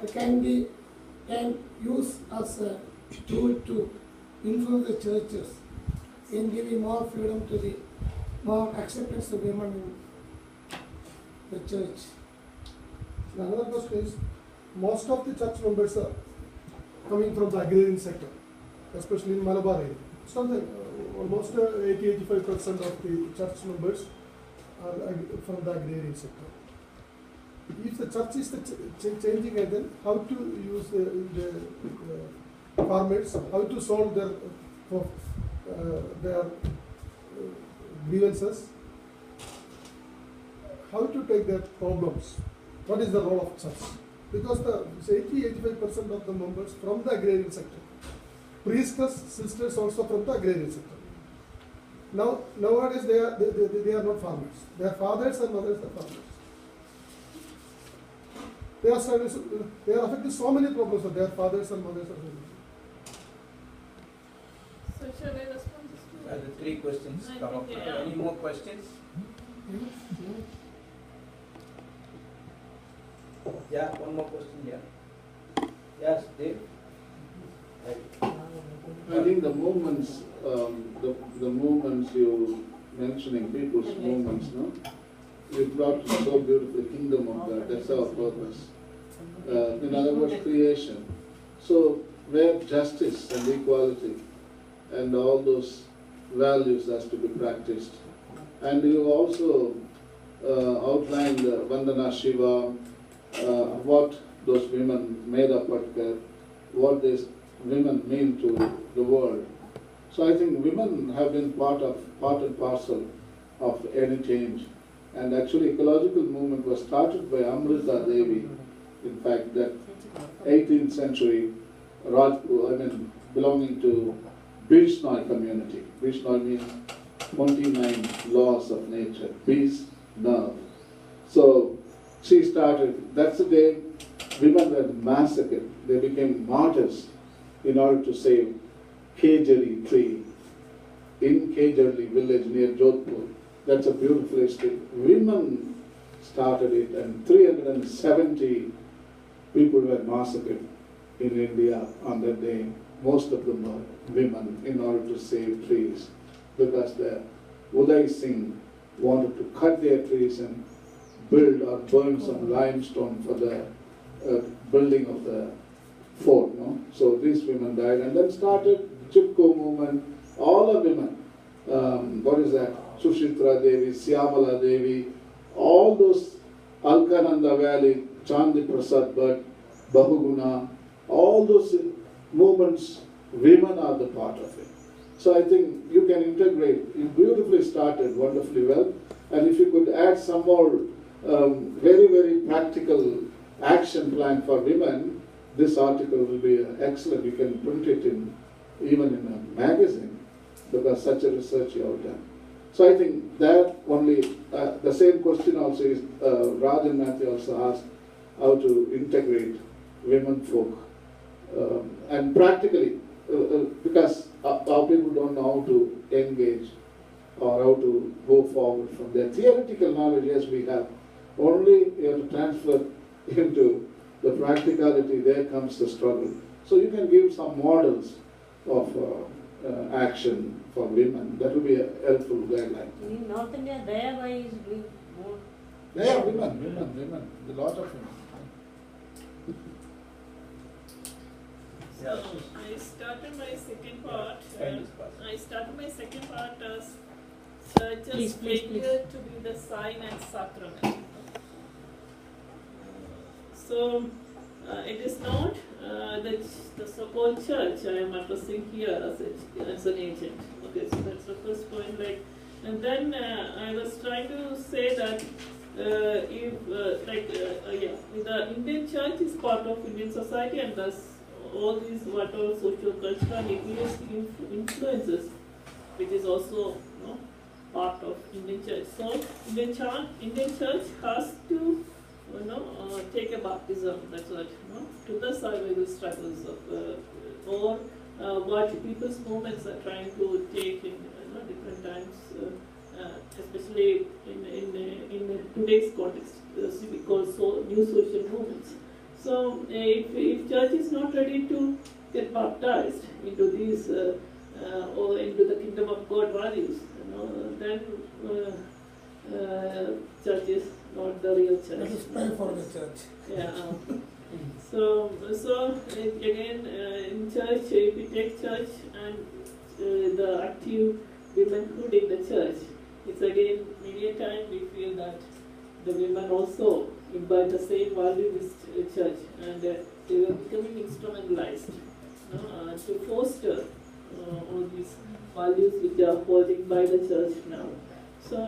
can use as a tool to influence the churches in giving more freedom to the more acceptance of women in the church. Another question is, most of the church members are coming from the agrarian sector, especially in Malabar area. Something almost 80-85% of the church members are from the agrarian sector. If the church is changing, then how to use the farmers, how to solve their grievances, how to take their problems, what is the role of church? Because the 80-85% of the members from the agrarian sector, priestess, sisters also from the agrarian sector. Nowadays they are not farmers. Their fathers and mothers are farmers. They are affected so many problems of their fathers and mothers are farmers. So shall I respond to this? The three questions come up. Any more questions? Yeah, one more question. Yeah. Yes, Dave. I think the movements, the movements you mentioning, people's movements, no? You brought so beautifully kingdom of God. That's our purpose. In other words, creation. So where justice and equality and all those values has to be practiced. And you also outlined Vandana Shiva, what those women made up, what these women mean to the world. So I think women have been part and parcel of any change. And actually ecological movement was started by Amrita Devi. In fact, that 18th century belonging to Bishnoi community. Bishnoi means 29 laws of nature. Peace, love. So she started, that's the day women were massacred. They became martyrs in order to save Kejari tree in Kejarli village near Jodhpur. That's a beautiful history. Women started it, and 370 people were massacred in India on that day. Most of them were women in order to save trees, because the Uday Singh wanted to cut their trees and build or burn some limestone for the building of the fort. No? So these women died, and then started Chipko movement. All the women, what is that? Sushitra Devi, Syamala Devi, all those Alkananda Valley, Chandi Prasad Bhatt, Bahuguna, all those movements, women are the part of it. So I think you can integrate. You beautifully started, wonderfully well. And if you could add some more very, very practical action plan for women, this article will be excellent. You can print it even in a magazine, because such a research you have done. So I think that only, the same question also is, Raj and Matthew also asked how to integrate women folk. And practically, because our people don't know how to engage or how to go forward from there. Theoretical knowledge, yes, we have. Only you have to transfer into the practicality, there comes the struggle. So you can give some models of action for women. That will be a helpful guideline. In North India, Rayappa is doing more. Yeah, women, a lot of women. So I started my second part. As churches failure to be the sign and sacrament. So it is not the so-called church I am addressing here as an agent. Okay, so that's the first point. And then I was trying to say that the Indian church is part of Indian society, and thus all these whatever social, cultural, influences, which is also part of Indian church. So Indian church has to take a baptism. That's what to the survival struggles of or what people's movements are trying to take in different times, especially in today's context, we call new social movements. So if church is not ready to get baptized into these or into the kingdom of God values, then church is not the real church. Let us pray for the church. Yeah. So again, in church, if we take church and the active womanhood in the church, it's again many a time we feel that the women also imbibe the same value with church, and they were becoming instrumentalized to foster all these values which are holding by the church now. So